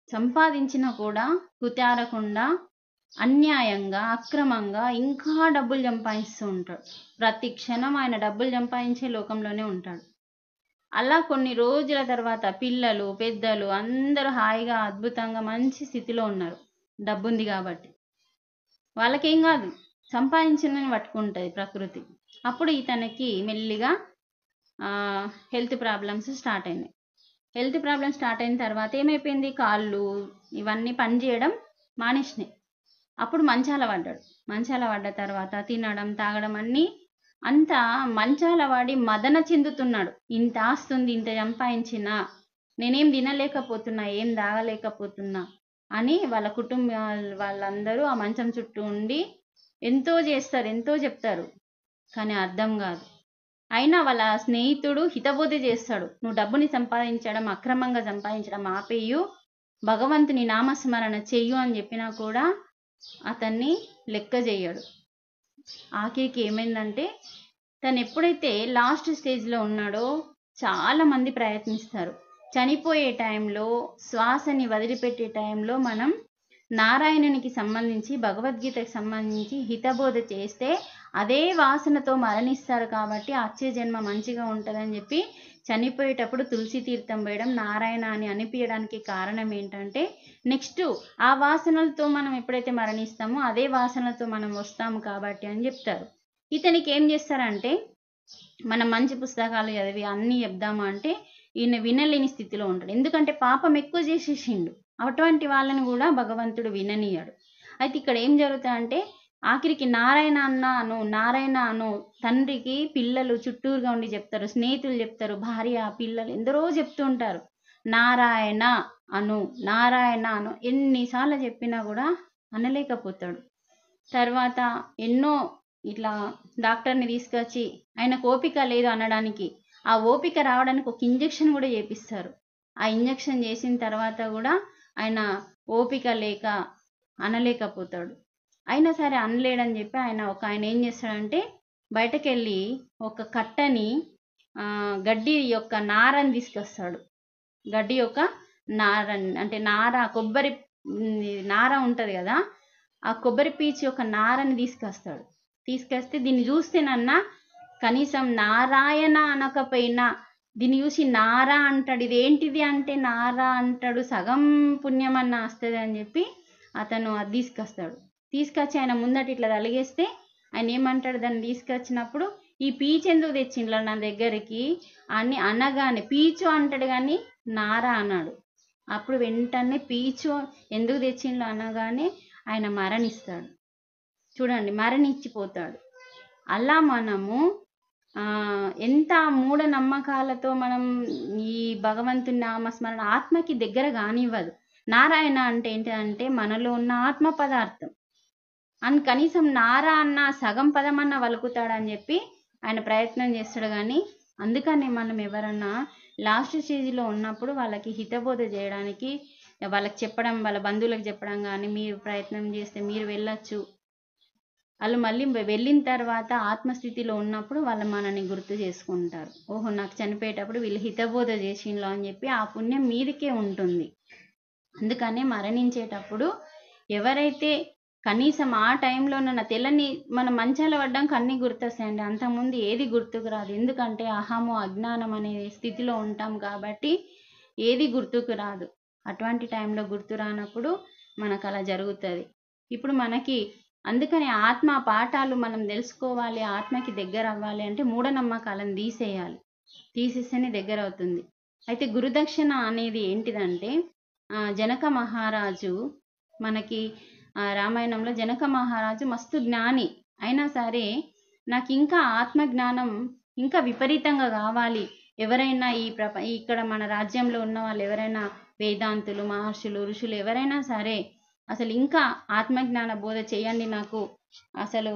సంపాదించినా కూడా కుతారకుండా అన్యాయంగా అక్రమంగా ఇంకా డబ్బులు సంపాదిస్తూ ఉంటాడు. ప్రతి క్షణం ఆయన డబ్బులు సంపాదించే లోకంలోనే ఉంటాడు. అలా కొన్ని రోజుల తర్వాత పిల్లలు పెద్దలు అందరూ హాయిగా అద్భుతంగా మంచి స్థితిలో ఉన్నారు, డబ్బు ఉంది కాబట్టి. వాళ్ళకేం కాదు, సంపాదించిందని పట్టుకుంటుంది ప్రకృతి. అప్పుడు ఇతనికి మెల్లిగా హెల్త్ ప్రాబ్లమ్స్ స్టార్ట్ అయినాయి. హెల్త్ ప్రాబ్లమ్స్ స్టార్ట్ అయిన తర్వాత ఏమైపోయింది, కాళ్ళు ఇవన్నీ పనిచేయడం మానేసినాయి. అప్పుడు మంచాల పడ్డాడు. మంచాల పడ్డ తర్వాత తినడం తాగడం అన్నీ అంతా మంచాల వాడి మదన చెందుతున్నాడు. ఇంత ఆస్తుంది, ఇంత సంపాదించినా నేనేం తినలేకపోతున్నా, ఏం తాగలేకపోతున్నా అని వాళ్ళ కుటుంబ వాళ్ళందరూ ఆ మంచం చుట్టూ ఉండి ఎంతో చేస్తారు, ఎంతో చెప్తారు, కానీ అర్థం కాదు. అయినా వాళ్ళ స్నేహితుడు హితబోధ చేస్తాడు, నువ్వు డబ్బుని సంపాదించడం, అక్రమంగా సంపాదించడం ఆపేయు, భగవంతుని నామస్మరణ చెయ్యు అని చెప్పినా కూడా అతన్ని లెక్క చేయడు. ఆఖరికి ఏమైందంటే తను ఎప్పుడైతే లాస్ట్ స్టేజ్లో ఉన్నాడో చాలా మంది ప్రయత్నిస్తారు. చనిపోయే టైంలో, శ్వాసని వదిలిపెట్టే టైంలో మనం నారాయణునికి సంబంధించి భగవద్గీతకి సంబంధించి హితబోధ చేస్తే అదే వాసనతో మరణిస్తారు. కాబట్టి వచ్చే జన్మ మంచిగా ఉంటుందని చెప్పి చనిపోయేటప్పుడు తులసి తీర్థం వేయడం, నారాయణ అని అనిపించడానికి కారణం ఏంటంటే నెక్స్ట్ ఆ వాసనలతో మనం ఎప్పుడైతే మరణిస్తామో అదే వాసనలతో మనం వస్తాము కాబట్టి అని చెప్తారు. ఇతనికి ఏం చేస్తారంటే మనం మంచి పుస్తకాలు చదివి అన్నీ చెప్దాము అంటే ఈయన వినలేని స్థితిలో ఉంటాడు. ఎందుకంటే పాపం ఎక్కువ చేసేసిండు, అటువంటి వాళ్ళని కూడా భగవంతుడు విననీయడు. అయితే ఇక్కడ ఏం జరుగుతుందంటే ఆఖరికి నారాయణ అను తండ్రికి పిల్లలు చుట్టూరుగా ఉండి చెప్తారు, స్నేహితులు చెప్తారు, భార్య పిల్లలు ఎందరో చెప్తూ ఉంటారు, నారాయణ అను ఎన్నిసార్లు చెప్పినా కూడా అనలేకపోతాడు. తర్వాత ఎన్నో ఇట్లా డాక్టర్ని తీసుకొచ్చి ఆయనకు ఓపిక లేదు అనడానికి, ఆ ఓపిక రావడానికి ఒక ఇంజెక్షన్ కూడా చేపిస్తారు. ఆ ఇంజెక్షన్ చేసిన తర్వాత కూడా ఆయన ఓపిక లేక అనలేకపోతాడు. అయినా సరే అనలేడని చెప్పి ఆయన ఏం చేస్తాడంటే బయటకెళ్ళి ఒక కట్టని గడ్డి యొక్క నారని తీసుకొస్తాడు. గడ్డి యొక్క నారని అంటే కొబ్బరి నార ఉంటుంది కదా, ఆ కొబ్బరి పీచు యొక్క నారని తీసుకొస్తే దీన్ని చూస్తేనన్నా కనీసం నారాయణ అనకపోయినా దీన్ని చూసి నారా అంటాడు, ఇదేంటిది అంటే నారా అంటాడు, సగం పుణ్యం అన్న వస్తుంది అని చెప్పి అతను అది తీసుకొచ్చి ఆయన ముందట ఇట్లా తలిగేస్తే ఆయన ఏమంటాడు, దాన్ని తీసుకొచ్చినప్పుడు ఈ పీచు ఎందుకు తెచ్చిండ్లా నా దగ్గరికి అని అనగానే, పీచు అంటాడు కానీ నారా అన్నాడు. అప్పుడు వెంటనే పీచు ఎందుకు తెచ్చిండ్లా అనగానే ఆయన మరణిస్తాడు. చూడండి, మరణించిపోతాడు. అలా మనము ఎంత మూఢనమ్మకాలతో మనం ఈ భగవంతుని నామస్మరణ ఆత్మకి దగ్గర కానివ్వదు. నారాయణ అంటే ఏంటంటే మనలో ఉన్న ఆత్మ పదార్థం. కనీసం నారా అన్న సగం పదమన్నా వలుకుతాడని చెప్పి ఆయన ప్రయత్నం చేస్తాడు. కానీ అందుకనే మనం ఎవరన్నా లాస్ట్ స్టేజ్లో ఉన్నప్పుడు వాళ్ళకి హితబోధ చేయడానికి, వాళ్ళకి చెప్పడం, వాళ్ళ బంధువులకు చెప్పడం కానీ, మీరు ప్రయత్నం చేస్తే మీరు వెళ్ళొచ్చు. వాళ్ళు మళ్ళీ వెళ్ళిన తర్వాత ఆత్మస్థితిలో ఉన్నప్పుడు వాళ్ళు మనని గుర్తు చేసుకుంటారు. ఓహో, నాకు చనిపోయేటప్పుడు వీళ్ళు హితబోధ చేసిండ్రు అని చెప్పి ఆ పుణ్యం మీదికే ఉంటుంది. అందుకనే మరణించేటప్పుడు ఎవరైతే కనీసం ఆ టైంలోనన్న తెల్లని మనం మంచాల పడ్డానికి అన్నీ గుర్తొస్తాయండి. అంతకుముందు ఏది గుర్తుకు రాదు. ఎందుకంటే అహము అజ్ఞానం అనే స్థితిలో ఉంటాం కాబట్టి ఏది గుర్తుకు రాదు. అటువంటి టైంలో గుర్తు రానప్పుడు మనకు అలా జరుగుతుంది. ఇప్పుడు మనకి అందుకని ఆత్మ పాఠాలు మనం తెలుసుకోవాలి, ఆత్మకి దగ్గర అవ్వాలి అంటే మూఢనమ్మకాలను తీసేయాలి. తీసేస్తేనే దగ్గర అవుతుంది. అయితే గురుదక్షిణ అనేది ఏంటిదంటే జనక మహారాజు మనకి రామాయణంలో జనక మహారాజు మస్తు జ్ఞాని అయినా సరే నాకు ఇంకా ఆత్మజ్ఞానం ఇంకా విపరీతంగా కావాలి. ఎవరైనా ఇక్కడ మన రాజ్యంలో ఉన్న వాళ్ళు ఎవరైనా వేదాంతులు, మహర్షులు, ఋషులు ఎవరైనా సరే అసలు ఇంకా ఆత్మజ్ఞాన బోధ చేయండి నాకు, అసలు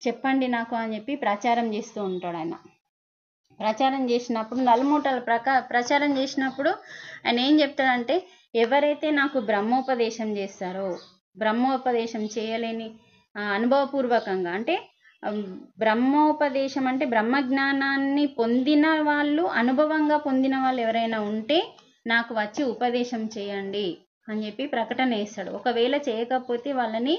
చెప్పండి నాకు అని చెప్పి ప్రచారం చేస్తూ ఉంటాడు. ఆయన ప్రచారం చేసినప్పుడు నలుమూటల ప్రచారం చేసినప్పుడు ఆయన ఏం చెప్తాడంటే ఎవరైతే నాకు బ్రహ్మోపదేశం చేస్తారో, బ్రహ్మోపదేశం చేయలేని అనుభవపూర్వకంగా అంటే బ్రహ్మోపదేశం అంటే బ్రహ్మజ్ఞానాన్ని పొందిన వాళ్ళు, అనుభవంగా పొందిన వాళ్ళు ఎవరైనా ఉంటే నాకు వచ్చి ఉపదేశం చేయండి అని చెప్పి ప్రకటన వేస్తాడు. ఒకవేళ చేయకపోతే వాళ్ళని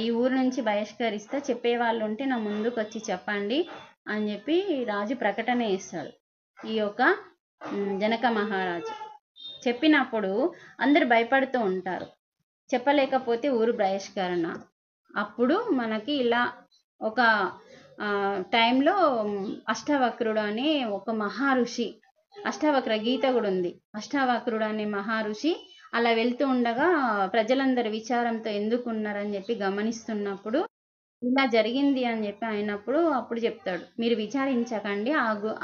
ఈ ఊరు నుంచి బహిష్కరిస్తా, చెప్పేవాళ్ళు ఉంటే నా ముందుకు వచ్చి చెప్పండి అని చెప్పి రాజు ప్రకటన వేస్తాడు. ఈ యొక్క జనక మహారాజు చెప్పినప్పుడు అందరు భయపడుతూ ఉంటారు. చెప్పలేకపోతే ఊరు బహిష్కరణ. అప్పుడు మనకి ఇలా ఒక టైంలో అష్టవక్రుడు అనే ఒక మహర్షి, అష్టవక్ర గీత కూడా ఉంది, అష్టవక్రుడు అనే మహర్షి అలా వెళ్తూ ఉండగా ప్రజలందరూ విచారంతో ఎందుకు ఉన్నారని చెప్పి గమనిస్తున్నప్పుడు ఇలా జరిగింది అని చెప్పి అయినప్పుడు అప్పుడు చెప్తాడు, మీరు విచారించకండి,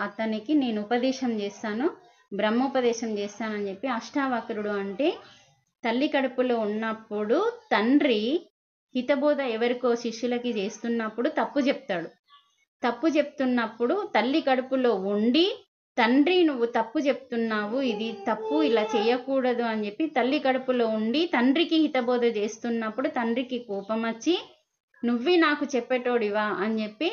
అతనికి నేను ఉపదేశం చేస్తాను, బ్రహ్మోపదేశం చేస్తానని చెప్పి. అష్టావక్రుడు అంటే తల్లి కడుపులో ఉన్నప్పుడు తండ్రి హితబోధ ఎవరికో శిష్యులకి చేస్తున్నప్పుడు తప్పు చెప్తాడు. తప్పు చెప్తున్నప్పుడు తల్లి కడుపులో ఉండి తండ్రి నువ్వు తప్పు చెప్తున్నావు, ఇది తప్పు, ఇలా చేయకూడదు అని చెప్పి తల్లి కడుపులో ఉండి తండ్రికి హితబోధ చేస్తున్నప్పుడు తండ్రికి కోపం వచ్చి నువ్వే నాకు చెప్పేటోడివా అని చెప్పి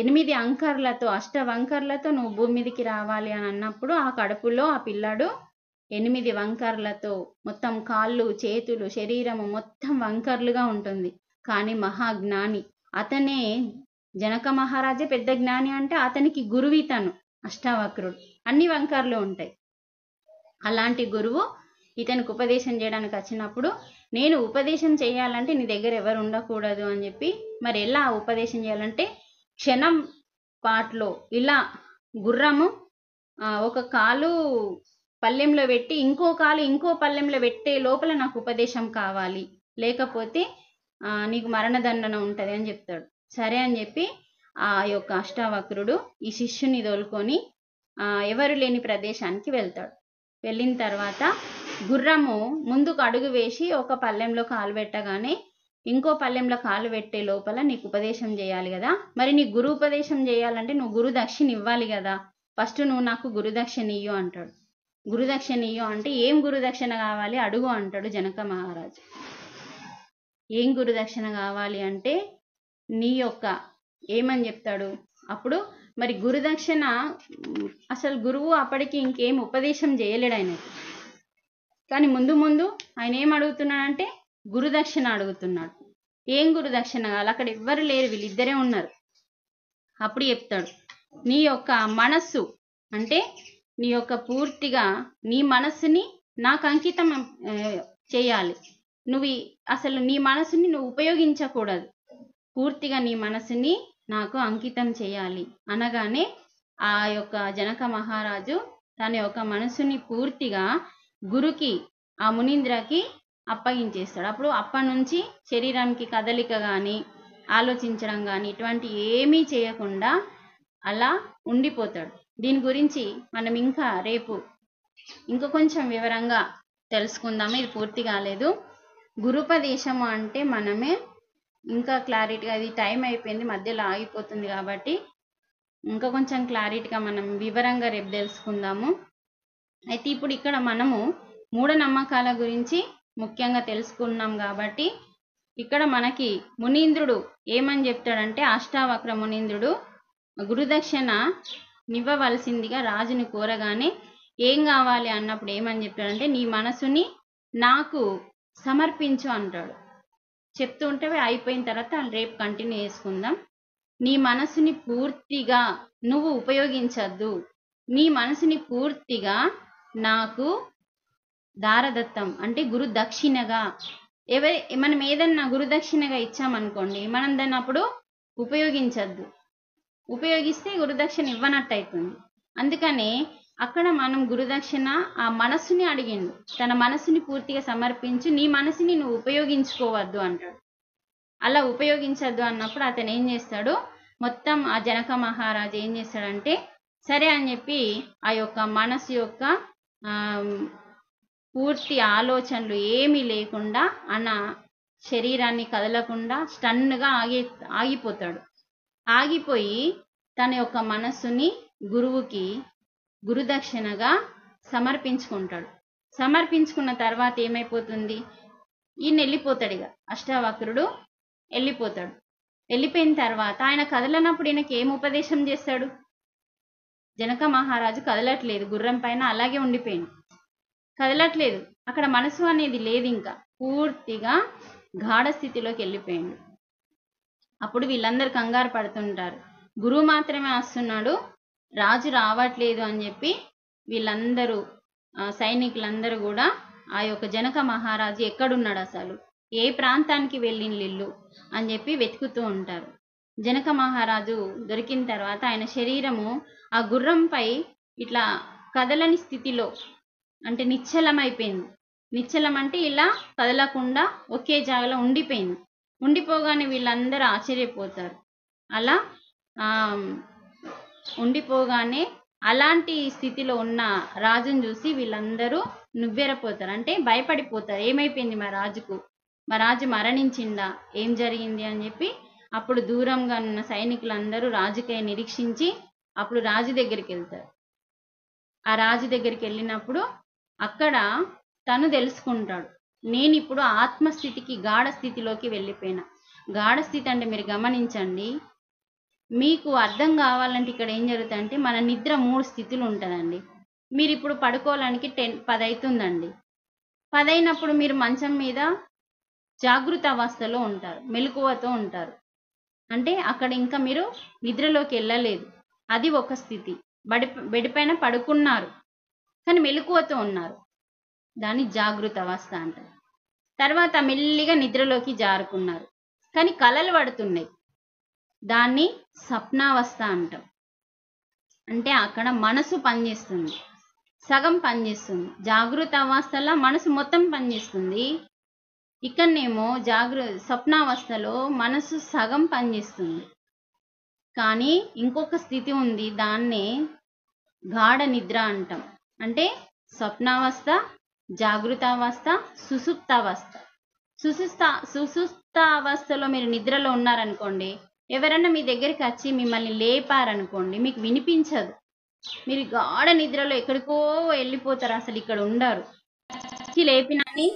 8 అంకర్లతో అష్టవంకర్లతో నువ్వు భూమి మీదకి రావాలి అని అన్నప్పుడు ఆ కడుపులో ఆ పిల్లాడు 8 వంకర్లతో మొత్తం కాళ్ళు, చేతులు, శరీరము మొత్తం వంకర్లుగా ఉంటుంది. కానీ మహాజ్ఞాని అతనే. జనక మహారాజే పెద్ద జ్ఞాని అంటే అతనికి గురువు ఇతను అష్టావక్రుడు. అన్ని వంకర్లు ఉంటాయి. అలాంటి గురువు ఇతనికి ఉపదేశం చేయడానికి వచ్చినప్పుడు నేను ఉపదేశం చేయాలంటే నీ దగ్గర ఎవరు ఉండకూడదు అని చెప్పి, మరి ఎలా ఉపదేశం చేయాలంటే క్షణం పాటలో ఇలా గుర్రము ఒక కాలు పల్లెంలో పెట్టి ఇంకో కాలు ఇంకో పల్లెంలో పెట్టే లోపల నాకు ఉపదేశం కావాలి, లేకపోతే నీకు మరణదండన ఉంటుంది అని చెప్తాడు. సరే అని చెప్పి ఆ యొక్క అష్టావక్రుడు ఈ శిష్యుని తోలుకొని ఎవరు లేని ప్రదేశానికి వెళ్తాడు. వెళ్ళిన తర్వాత గుర్రము ముందుకు అడుగు వేసి ఒక పల్లెంలో కాలు పెట్టగానే ఇంకో పల్లెంలో కాలు పెట్టే లోపల నీకు ఉపదేశం చేయాలి కదా, మరి నీ గురు ఉపదేశం చేయాలంటే నువ్వు గురు దక్షిణ ఇవ్వాలి కదా, ఫస్ట్ నువ్వు నాకు గురుదక్షిణ ఇయ్యు అంటాడు. గురుదక్షిణ ఇయ్యు అంటే ఏం గురుదక్షిణ కావాలి అడుగు అంటాడు జనక మహారాజు. ఏం గురుదక్షిణ కావాలి అంటే నీ యొక్క ఏమని చెప్తాడు. అప్పుడు మరి గురుదక్షిణ అసలు గురువు అప్పటికి ఇంకేం ఉపదేశం చేయలేడు ఆయనకి. కానీ ముందు ముందు ఆయన ఏం అడుగుతున్నాడంటే గురుదక్షిణ అడుగుతున్నాడు. ఏం గురుదక్షిణ కావాలి, అక్కడ ఎవ్వరు లేరు, వీళ్ళిద్దరే ఉన్నారు. అప్పుడు చెప్తాడు నీ యొక్క మనస్సు అంటే నీ యొక్క పూర్తిగా నీ మనస్సుని నాకు అంకితం చేయాలి. నువ్వు అసలు నీ మనసుని నువ్వు ఉపయోగించకూడదు, పూర్తిగా నీ మనసుని నాకు అంకితం చేయాలి అనగానే ఆ యొక్క జనక మహారాజు తన యొక్క మనసుని పూర్తిగా గురుకి ఆ మునీంద్రకి అప్పగించేస్తాడు. అప్పుడు అప్పటి నుంచి శరీరానికి కదలిక కానీ ఆలోచించడం కానీ ఇటువంటి ఏమీ చేయకుండా అలా ఉండిపోతాడు. దీని గురించి మనం ఇంకా రేపు కొంచెం వివరంగా తెలుసుకుందాము. ఇది పూర్తి కాలేదు. గురుపదేశము అంటే మనమే ఇంకా క్లారిటీగా, అది టైం అయిపోయింది, మధ్యలో ఆగిపోతుంది కాబట్టి ఇంకా కొంచెం క్లారిటీగా మనం వివరంగా రేపు తెలుసుకుందాము. అయితే ఇప్పుడు ఇక్కడ మనము మూఢనమ్మకాల గురించి ముఖ్యంగా తెలుసుకున్నాం కాబట్టి ఇక్కడ మనకి మునీంద్రుడు ఏమని చెప్తాడంటే, అష్టావక్ర మునీంద్రుడు గురుదక్షిణ నివ్వవలసిందిగా రాజుని కోరగానే ఏం కావాలి అన్నప్పుడు ఏమని చెప్తాడంటే, నీ మనసుని నాకు సమర్పించు అంటాడు. చెప్తూ ఉంటే అయిపోయిన తర్వాత రేపు కంటిన్యూ చేసుకుందాం. నీ మనసుని పూర్తిగా నువ్వు ఉపయోగించద్దు, నీ మనసుని పూర్తిగా నాకు దారదత్తం అంటే గురు దక్షిణగా, మనం ఏదన్నా గురుదక్షిణగా ఇచ్చామనుకోండి, మనం దాన్ని అప్పుడు ఉపయోగించద్దు. ఉపయోగిస్తే గురుదక్షిణ ఇవ్వనట్టు అవుతుంది. అందుకనే అక్కడ మనం గురుదక్షిణ ఆ మనసుని అడిగిండు, తన మనసుని పూర్తిగా సమర్పించు, నీ మనసుని నువ్వు ఉపయోగించుకోవద్దు అంటాడు. అలా ఉపయోగించద్దు అన్నప్పుడు అతను ఏం చేస్తాడు, మొత్తం ఆ జనక మహారాజు ఏం చేస్తాడంటే సరే అని చెప్పి ఆ యొక్క మనసు యొక్క పూర్తి ఆలోచనలు ఏమీ లేకుండా అన్న శరీరాన్ని కదలకుండా స్టన్గా ఆగిపోతాడు. ఆగిపోయి తన యొక్క మనస్సుని గురువుకి గురుదక్షిణగా సమర్పించుకుంటాడు. సమర్పించుకున్న తర్వాత ఏమైపోతుంది, ఈయన వెళ్ళిపోతాడు. ఇక అష్టావక్రుడు వెళ్ళిపోతాడు. వెళ్ళిపోయిన తర్వాత ఆయన కదలనప్పుడు ఈయనకి ఏం ఉపదేశం చేస్తాడు, జనక మహారాజు కదలట్లేదు, గుర్రం పైన అలాగే ఉండిపోయింది, కదలట్లేదు. అక్కడ మనసు అనేది లేదు, ఇంకా పూర్తిగా గాఢ స్థితిలోకి వెళ్ళిపోయింది. అప్పుడు వీళ్ళందరూ కంగారు పడుతుంటారు, గురువు మాత్రమే వస్తున్నాడు, రాజు రావట్లేదు అని చెప్పి వీళ్ళందరూ సైనికులందరూ కూడా ఆ యొక్క జనక మహారాజు ఎక్కడున్నాడు, అసలు ఏ ప్రాంతానికి వెళ్ళిండ్లు అని చెప్పి వెతుకుతూ ఉంటారు. జనక మహారాజు దొరికిన తర్వాత ఆయన శరీరము ఆ గుర్రంపై ఇట్లా కదలని స్థితిలో అంటే నిశ్చలమైపోయింది. నిశ్చలం అంటే ఇలా కదలకుండా ఒకే జాగలో ఉండిపోయింది. ఉండిపోగానే వీళ్ళందరూ ఆశ్చర్యపోతారు. అలా ఉండిపోగానే అలాంటి స్థితిలో ఉన్న రాజును చూసి వీళ్ళందరూ నువ్వెరపోతారు, అంటే భయపడిపోతారు. ఏమైపోయింది మా రాజుకు, మా రాజు మరణించిందా, ఏం జరిగింది అని చెప్పి అప్పుడు దూరంగా ఉన్న సైనికులందరూ రాజుకై నిరీక్షించి అప్పుడు రాజు దగ్గరికి వెళ్తారు. ఆ రాజు దగ్గరికి వెళ్ళినప్పుడు అక్కడ తను తెలుసుకుంటాడు, నేను ఇప్పుడు ఆత్మస్థితికి గాఢ స్థితిలోకి వెళ్ళిపోయినా. గాఢ స్థితి అంటే మీరు గమనించండి, మీకు అర్థం కావాలంటే ఇక్కడ ఏం జరుగుతుందంటే మన నిద్ర 3 స్థితులు ఉంటుందండి. మీరు ఇప్పుడు పడుకోవడానికి 10 అవుతుందండి. 10 అయినప్పుడు మీరు మంచం మీద జాగృత అవస్థలో ఉంటారు, మెలకువతో ఉంటారు. అంటే అక్కడ ఇంకా మీరు నిద్రలోకి వెళ్ళలేదు, అది ఒక స్థితి. బెడ్ పైన పడుకున్నారు కానీ మెలకువతో ఉన్నారు, దాన్ని జాగృత అవస్థ అంటారు. తర్వాత మెల్లిగా నిద్రలోకి జారుకున్నారు కానీ కలలు పడుతున్నాయి, దాన్ని స్వప్నావస్థ అంటాం. అంటే అక్కడ మనసు పనిచేస్తుంది, సగం పనిచేస్తుంది. జాగృత అవస్థలో మనసు మొత్తం పనిచేస్తుంది, ఇక్కడనేమో స్వప్నావస్థలో మనసు సగం పనిచేస్తుంది. కానీ ఇంకొక స్థితి ఉంది, దాన్నే గాఢ నిద్ర అంటాం. అంటే స్వప్నావస్థ, జాగృతావస్థ, సుషుప్తావస్థ. సుషుప్తావస్థలో మీరు నిద్రలో ఉన్నారనుకోండి, ఎవరన్నా మీ దగ్గరికి వచ్చి మిమ్మల్ని లేపారనుకోండి, మీకు వినిపించదు, మీరు గాఢ నిద్రలో ఎక్కడికో వెళ్ళిపోతారు, అసలు ఇక్కడ ఉండరు. లేపినని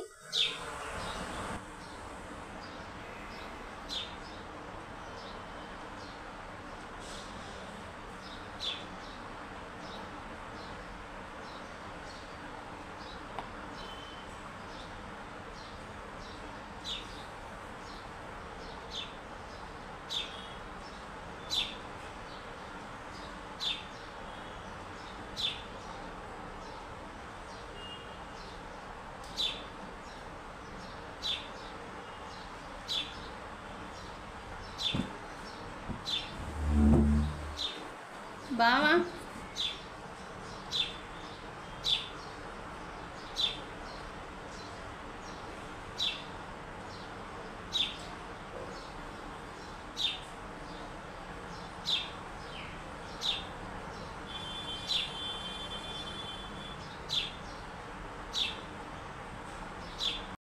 బావా